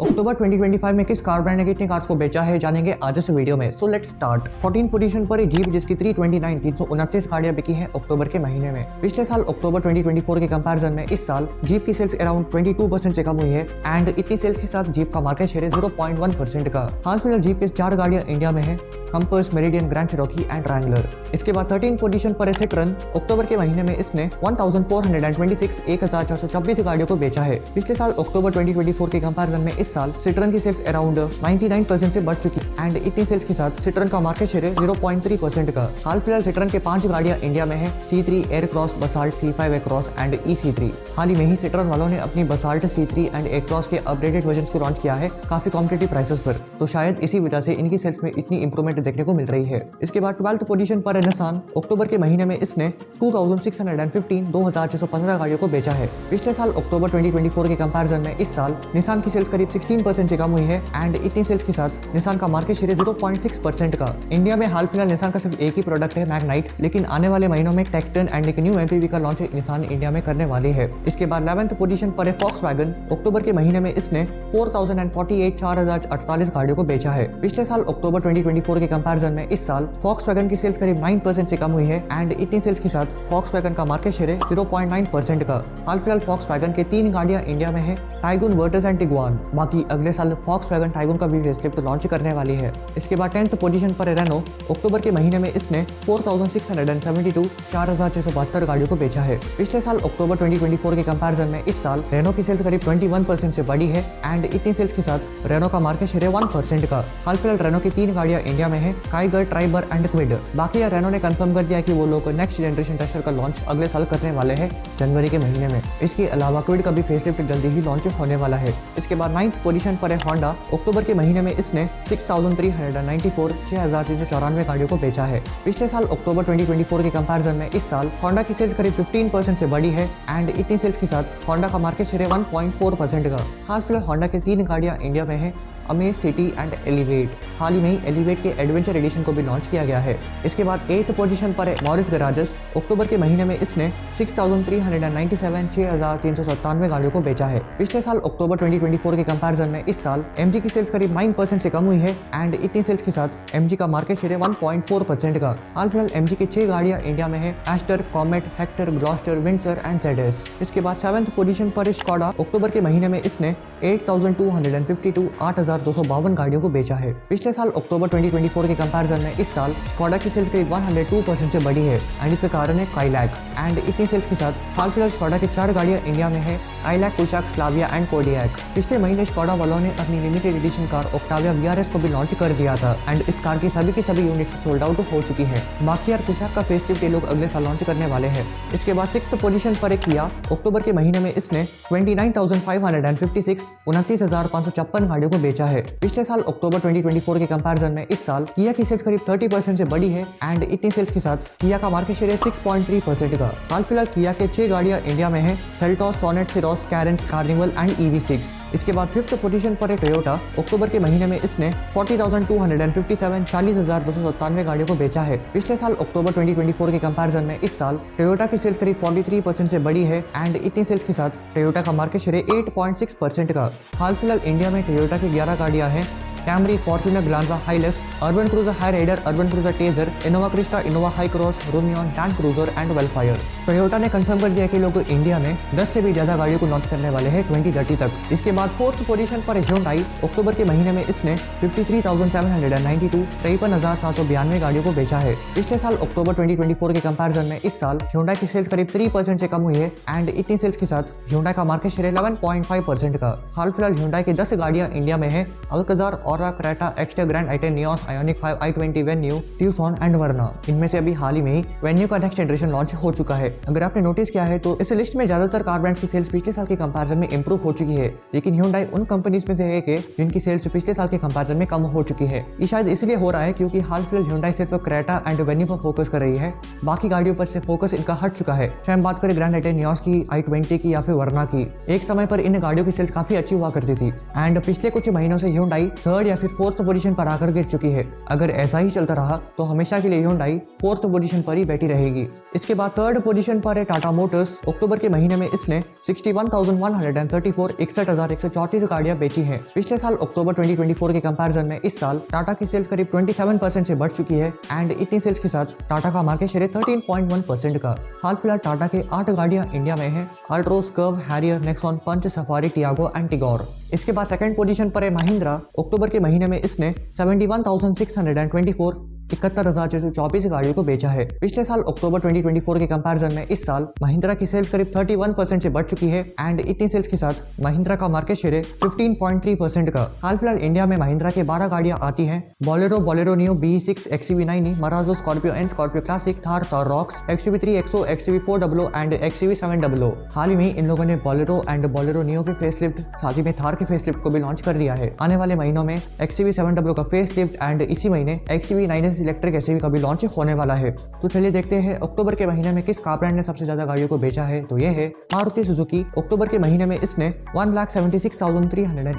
अक्टूबर 2025 में किस car brand ने कितनी कार्स को बेचा है जानेंगे आज इस वीडियो में। So let's start. 14 पोजीशन पर जीप जिसकी 329 गाड़ियां बिकी हैं अक्टूबर के महीने में। पिछले साल अक्टूबर 2024 के कंपैरिजन में इस साल जीप की सेल्स अराउंड 22% से कम हुई है एंड इतनी सेल्स के साथ जीप का मार्केट शेयर है 0.1% का। हाल फिलहाल जीप की 4 गाड़ियां इंडिया में है, Compass, Meridian, Grand Cherokee and Wrangler. इसके बाद 13 पोजीशन पर है सिट्रन। अक्टूबर के महीने में इसने 1426 गाड़ियों को बेचा है। पिछले साल अक्टूबर 2024 के कंपैरिजन में इस साल सिट्रन की सेल्स अराउंड 99% से बढ़ चुकी एंड इतनी सेल्स के साथ सिट्रन का मार्केट शेयर है 0.3% का। हाल फिलहाल सिट्रन के 5 गाड़ियां इंडिया में है, C3, Aircross, basalt, C5 across and E-C3। हाल ही में ही सिट्रन वालों ने अपनी बसाल्ट, C3 एंड एक्रॉस के अपडेटेड वर्जन्स को लॉन्च किया है काफी कॉम्पिटिटिव प्राइसेस पर, तो शायद इसी वजह से इनकी सेल्स में इतनी इंप्रूवमेंट देखने को मिल रही है। इसके बाद 12th पोजीशन पर है निसान। अक्टूबर के महीने में इसने 2615 गाड़ियों को बेचा है। पिछले साल अक्टूबर 2024 के कंपैरिजन में इस साल निसान की सेल्स करीब 16% से कम हुई है एंड इतनी सेल्स के साथ निसान का मार्केट शेयर 0.6% का। इंडिया में हाल फिलहाल निसान का सिर्फ एक ही प्रोडक्ट है, मैग्नाइट, लेकिन आने वाले महीनों में टेक्टन एंड एक न्यू MPV का लॉन्च निसान इंडिया में करने वाली है। इसके बाद 11th पोजीशन पर है फॉक्सवैगन। अक्टूबर के महीने में इसने 4048 गाड़ियों को बेचा है। पिछले साल अक्टूबर 2024 के कंपैरिजन में इस साल फॉक्सवैगन की सेल्स करीब 9% से कम हुई है एंड इतनी सेल्स के साथ फॉक्सवैगन का मार्केट शेयर है 0.9% का। हाल फिलहाल फॉक्सवैगन के 3 गाड़ियां इंडिया में है, टाइगून, वर्टस एंड टिगुआन। बाकी अगले साल फॉक्सवैगन टाइगून का भी फेसलिफ्ट लॉन्च करने वाली है। इसके बाद 10th पोजीशन पर है रेनो। अक्टूबर के महीने में इसने 4672 गाड़ियों को बेचा है। पिछले साल अक्टूबर 2024 के कंपैरिजन में इस साल रेनो की सेल्स करीब 21% से बढ़ी है एंड इतनी सेल्स के साथ रेनो का मार्केट शेयर है 1% का। हाल फिलहाल रेनो की 3 गाड़ियां इंडिया में है, काइगर, ट्राइबर एंड क्विड। बाकी यार रेनो ने कंफर्म कर दिया कि वो लोग नेक्स्ट जनरेशन टस्टर का लॉन्च अगले साल करने वाले हैं जनवरी के महीने में। इसके अलावा क्विड का भी फेसलिफ्ट जल्दी ही लॉन्च होने वाला है। इसके बाद 9th पोजीशन पर है होंडा। अक्टूबर के महीने में इसने 6394 गाड़ियों को बेचा है। पिछले साल अक्टूबर 2024 के कंपैरिजन में इस साल होंडा की सेल्स करीब 15% से बढ़ी है एंड इतनी सेल्स के साथ होंडा का मार्केट शेयर है 1.4% का। हाल फिलहाल होंडा की 3 गाड़ियां इंडिया में है, अमेज, सिटी एंड एलिवेट। हाल ही में ही एलिवेट के एडवेंचर एडिशन को भी लॉन्च किया गया है। इसके बाद 8th पोजीशन पर है मॉरिस गैराजेस। अक्टूबर के महीने में इसने 6397 गाड़ियों को बेचा है। पिछले साल अक्टूबर 2024 के कंपैरिजन में इस साल MG की सेल्स करीब 9% से कम हुई है एंड इतनी सेल्स के साथ MG का मार्केट शेयर है 1.4% का। हाल फिलहाल MG की 6 गाड़ियां इंडिया में है, Astor, Comet, Hector, Gloster, Windsor and ZS। इसके बाद 7th पोजीशन पर है स्कोडा। अक्टूबर के महीने में इसने 8252 गाड़ियों को बेचा है। पिछले साल अक्टूबर 2024 के कंपैरिजन में इस साल स्कोडा की सेल्स करीब 102% से बढ़ी है एंड इसका कारण है काइलैक एंड इतनी सेल्स के साथ हाल फिलहाल स्कोडा की 4 गाड़ियां इंडिया में है, Kylaq, Kushaq, Slavia and Kodiak. पिछले महीने स्कोडा वालों ने अपनी limited edition car Octavia VRS को भी लॉन्च कर दिया था एंड इस कार की सभी यूनिट्स सोल्ड आउट हो चुकी है। बाकी यार कुशाक का फेसलिफ्ट ये लोग अगले साल लॉन्च करने वाले हैं। इसके बाद 6th पोजीशन पर है किया। अक्टूबर के महीने में इसने 29,556 गाड़ियों को बेचा है। पिछले साल अक्टूबर 2024 के कंपैरिजन में इस साल किया की सेल्स करीब 30% से बढ़ी है एंड इतनी सेल्स के साथ किया का मार्केट शेयर है 6.3% का। हाल फिलहाल किया के 6 गाड़ियां इंडिया में है, Seltos, Sonet, Syros, Carens, Carnival and EV6। इसके बाद 5th पोजीशन पर है टोयोटा। अक्टूबर के महीने में इसने 40,257 गाड़ियों को बेचा है। पिछले साल अक्टूबर 2024 के कंपैरिजन में इस साल टोयोटा की सेल्स करीब 43% से बढ़ी है एंड इतनी सेल्स के साथ टोयोटा का मार्केट शेयर है 8.6% का। हाल फिलहाल इंडिया में टोयोटा की 11 गाड़ियां हैं, Camry, Fortuner, Glanza, Hilux, Urban Cruiser, Hyryder, Urban Cruiser Taisor, Innova Crysta, Innova Hycross, Rumion, Land Cruiser and Vellfire. Toyota ने कंफर्म कर दिया कि लोग इंडिया में 10 से भी ज्यादा गाड़ियों को लॉन्च करने वाले हैं 2030 तक। इसके बाद 4th पोजीशन पर है Hyundai। अक्टूबर के महीने में इसने 53,792 गाड़ियों को बेचा है। पिछले साल अक्टूबर 2024 के कंपैरिजन में इस साल Hyundai की सेल्स करीब 3% से कम हुई है एंड इतनी सेल्स के साथ Hyundai का मार्केट शेयर 11.5% का। हाल फिलहाल Hyundai की 10 गाड़ियां इंडिया में है, Alcazar, Aura, Creta, Exter, Grand i ten, Nios, Ioniq 5, i20, Venue, Tucson and Verna. इनमें से अभी हाल ही में ही वेन्यू का नेक्स्ट जनरेशन लॉन्च हो चुका है। अगर आपने नोटिस किया है तो इस लिस्ट में ज्यादातर कार ब्रांड्स की सेल्स पिछले साल के कंपैरिजन में इंप्रूव हो चुकी है, लेकिन Hyundai उन कंपनीज में से एक है जिनकी सेल्स पिछले साल के कंपैरिजन में कम हो चुकी है। ये शायद इसलिए हो रहा है क्योंकि हाल फिलहाल Hyundai सिर्फ क्रेटा एंड वेन्यू पर फोकस कर रही है, बाकी गाड़ियों पर से फोकस इनका हट चुका है। चाहे हम बात करें ग्रैंड आइटेन, नियोस की, i20 की या फिर वर्ना की, एक समय पर इन गाड़ियों की सेल्स काफी अच्छी हुआ करती थी एंड पिछले कुछ महीनों से Hyundai 3rd थर्ड या फिर फोर्थ पोजीशन पर आकर गिर चुकी है। अगर ऐसा ही चलता रहा तो हमेशा के लिए Hyundai फोर्थ पोजीशन पर ही बैठी रहेगी। इसके बाद थर्ड पोजीशन पर है टाटा मोटर्स। अक्टूबर के महीने में इसने 61,134 61,134 गाड़ियां बेची हैं। पिछले साल अक्टूबर 2024 के कंपैरिजन में इस साल टाटा की सेल्स करीब 27% से बढ़ चुकी है एंड इतनी सेल्स के साथ टाटा का मार्केट शेयर है 13.1% का। हाल फिलहाल टाटा के 8 गाड़ियां इंडिया में हैं, Altroz, Curvv, Harrier, Nexon, Punch, Safari, Tiago and Tigor. इसके बाद सेकंड पोजीशन पर है महिंद्रा। अक्टूबर के महीने में इसने 71,624 71,624 गाड़ियों को बेचा है। पिछले साल अक्टूबर 2024 के कंपैरिजन में इस साल महिंद्रा की सेल्स करीब 31% से बढ़ चुकी है एंड इतनी सेल्स के साथ महिंद्रा का मार्केट शेयर है 15.3% का। हाल फिलहाल इंडिया में महिंद्रा के 12 गाड़ियां आती हैं, Bolero Neo, BE6, XUV9, Marazzo, Scorpio and Scorpio Classic, Thar Roxx, XUV3, XO, XUV400 and XUV700। हाल ही में इन लोगों ने बोलेरो एंड बोलेरो नियो के फेसलिफ्ट, साथ ही में थार के फेसलिफ्ट को भी लॉन्च कर दिया है। आने वाले महीनों में XUV700 का फेसलिफ्ट एंड इसी महीने XUV9 इलेक्ट्रिक एसयूवी का भी लॉन्च होने वाला है। तो चलिए देखते हैं अक्टूबर के महीने में किस कार ब्रांड ने सबसे ज्यादा गाड़ियों को बेचा है। तो ये है मारुति सुजुकी। अक्टूबर के महीने में इसने 1,76,318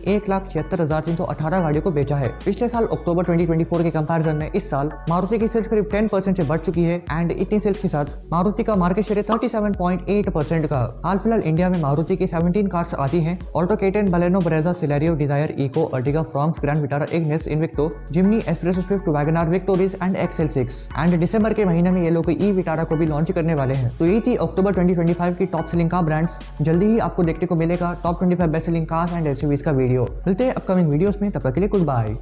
1,76,318 गाड़ियों को बेचा है। पिछले साल अक्टूबर 2024 के कंपैरिजन में इस साल मारुति की सेल्स करीब 10% से बढ़ चुकी है एंड इतनी सेल्स के साथ मारुति का मार्केट शेयर 37.8% का। हाल फिलहाल इंडिया में मारुति की 17 कार्स आती हैं, Alto, K ten, Baleno, Brezza, Celerio, Dzire, Eeco, Ertiga, Fronx, Grand Vitara, Ignis, Invicto, Jimny, S Presso, Swift, Wagon R, Victoris and XL6 and दिसंबर के महीने में ये लोग ई विटारा को भी लॉन्च करने वाले हैं। तो ये थी अक्टूबर 2025 की टॉप सेलिंग कार ब्रांड्स। जल्दी ही आपको देखने को मिलेगा top 25 best selling cars and SUVs का वीडियो। मिलते हैं अपकमिंग वीडियोस में, तब तक के लिए गुड बाय।